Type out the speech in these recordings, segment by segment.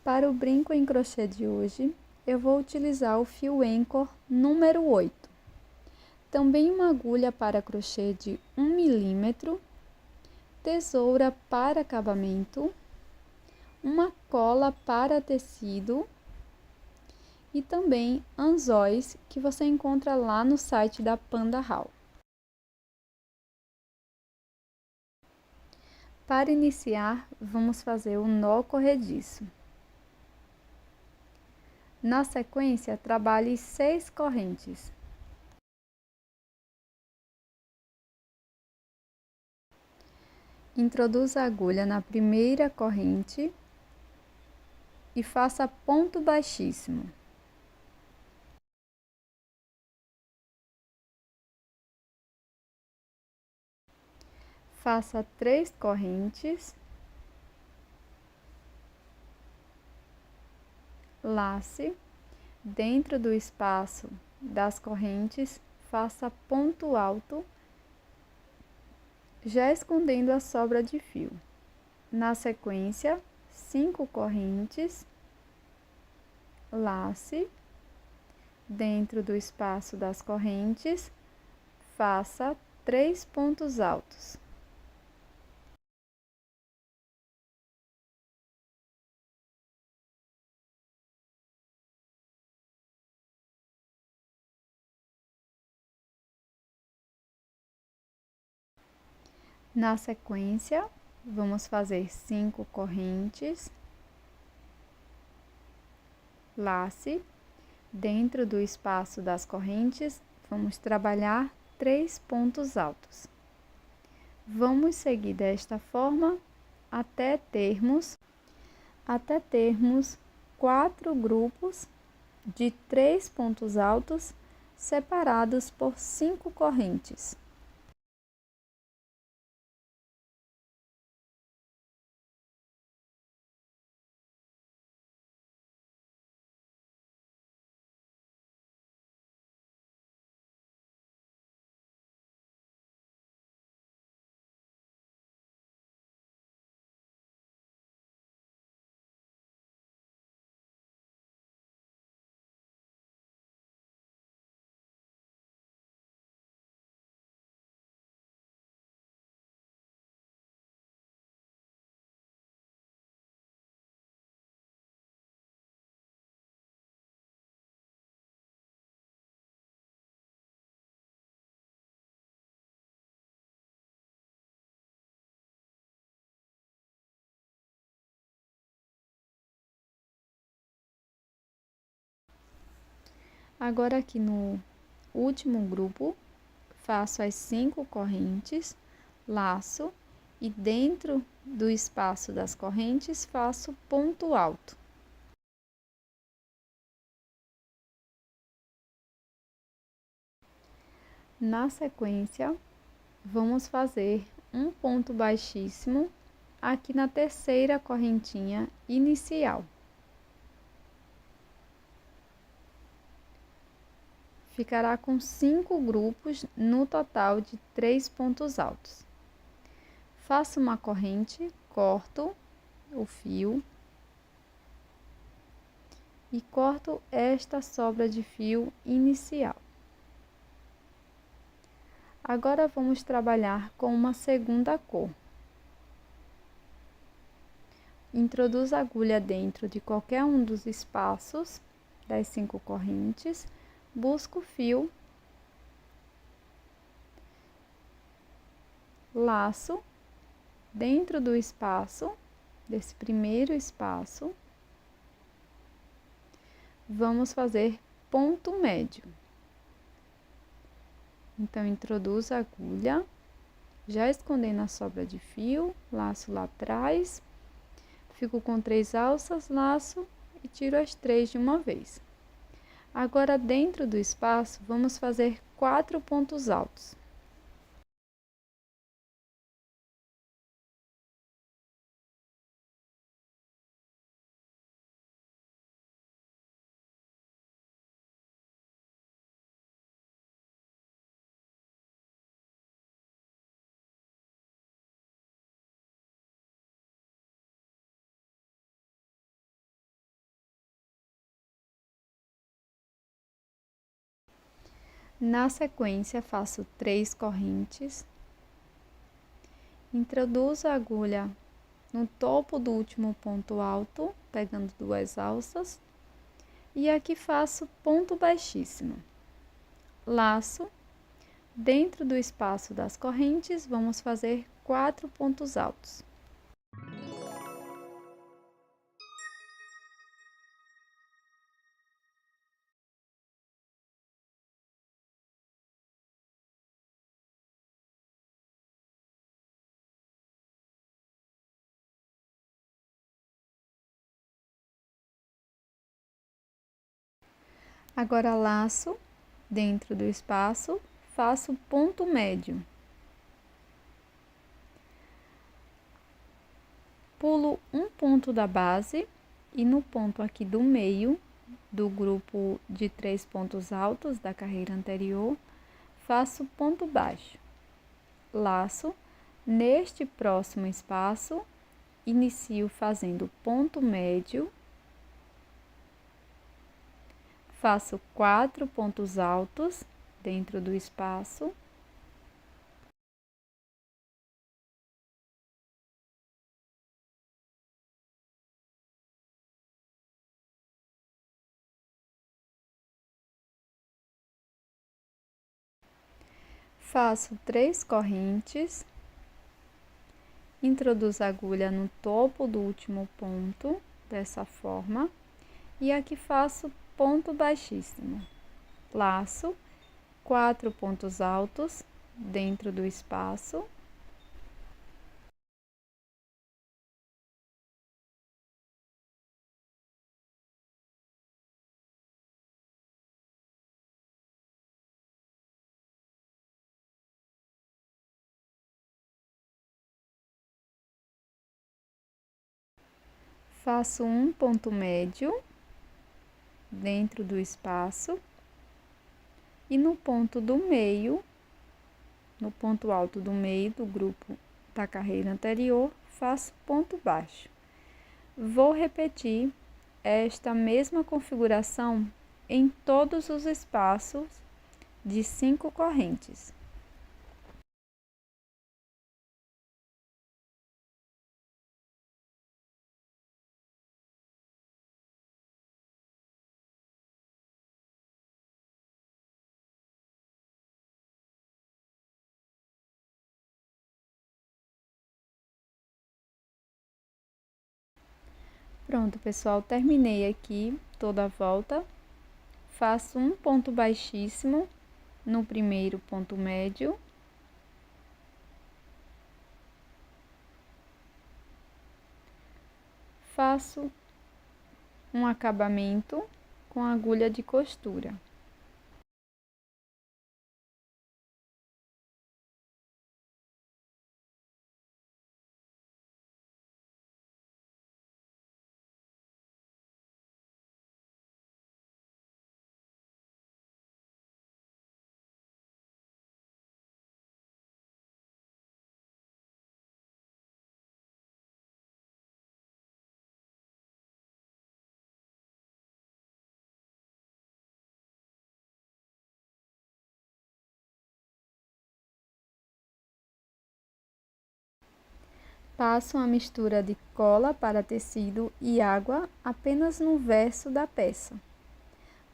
Para o brinco em crochê de hoje, eu vou utilizar o fio Anchor número 8. Também uma agulha para crochê de 1 milímetro, tesoura para acabamento, uma cola para tecido e também anzóis que você encontra lá no site da Panda Hall. Para iniciar, vamos fazer o nó corrediço. Na sequência, trabalhe 6 correntes. Introduza a agulha na primeira corrente e faça ponto baixíssimo. Faça 3 correntes, lace, dentro do espaço das correntes, faça ponto alto, já escondendo a sobra de fio. Na sequência, 5 correntes, lace, dentro do espaço das correntes, faça 3 pontos altos. Na sequência, vamos fazer 5 correntes, lace, dentro do espaço das correntes, vamos trabalhar 3 pontos altos. Vamos seguir desta forma até termos 4 grupos de 3 pontos altos separados por 5 correntes. Agora aqui no último grupo, faço as 5 correntes, laço e dentro do espaço das correntes faço ponto alto. Na sequência, vamos fazer um ponto baixíssimo aqui na terceira correntinha inicial. Ficará com 5 grupos no total de 3 pontos altos. Faço uma corrente, corto o fio e corto esta sobra de fio inicial. Agora vamos trabalhar com uma segunda cor. Introduza a agulha dentro de qualquer um dos espaços das 5 correntes, busca o fio, laço dentro do espaço, desse primeiro espaço, vamos fazer ponto médio. Então, introduza a agulha, já escondendo a sobra de fio, laço lá atrás, fico com 3 alças, laço e tiro as 3 de uma vez. Agora, dentro do espaço, vamos fazer 4 pontos altos. Na sequência, faço 3 correntes, introduzo a agulha no topo do último ponto alto, pegando 2 alças, e aqui faço ponto baixíssimo. Laço, dentro do espaço das correntes, vamos fazer 4 pontos altos. Agora laço dentro do espaço, faço ponto médio. Pulo um ponto da base e no ponto aqui do meio do grupo de 3 pontos altos da carreira anterior, faço ponto baixo. Laço neste próximo espaço, inicio fazendo ponto médio. Faço 4 pontos altos dentro do espaço. Faço 3 correntes. Introduzo a agulha no topo do último ponto, dessa forma. E aqui faço ponto baixíssimo. Laço 4 pontos altos dentro do espaço. Faço um ponto médio dentro do espaço e no ponto do meio, no ponto alto do meio do grupo da carreira anterior, faço ponto baixo. Vou repetir esta mesma configuração em todos os espaços de 5 correntes. Pronto, pessoal, terminei aqui toda a volta. Faço um ponto baixíssimo no primeiro ponto médio. Faço um acabamento com agulha de costura. Passo uma mistura de cola para tecido e água apenas no verso da peça.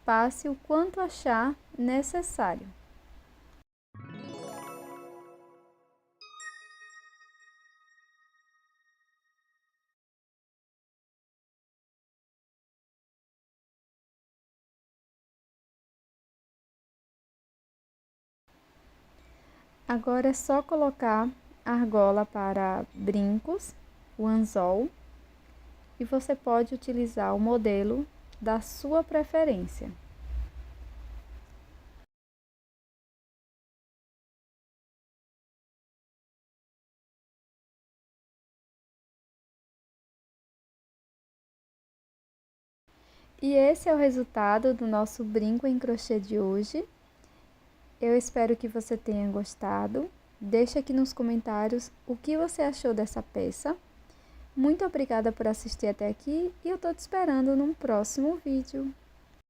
Passe o quanto achar necessário. Agora é só colocar argola para brincos, o anzol, e você pode utilizar o modelo da sua preferência. E esse é o resultado do nosso brinco em crochê de hoje. Eu espero que você tenha gostado. Deixe aqui nos comentários o que você achou dessa peça. Muito obrigada por assistir até aqui e eu tô te esperando num próximo vídeo.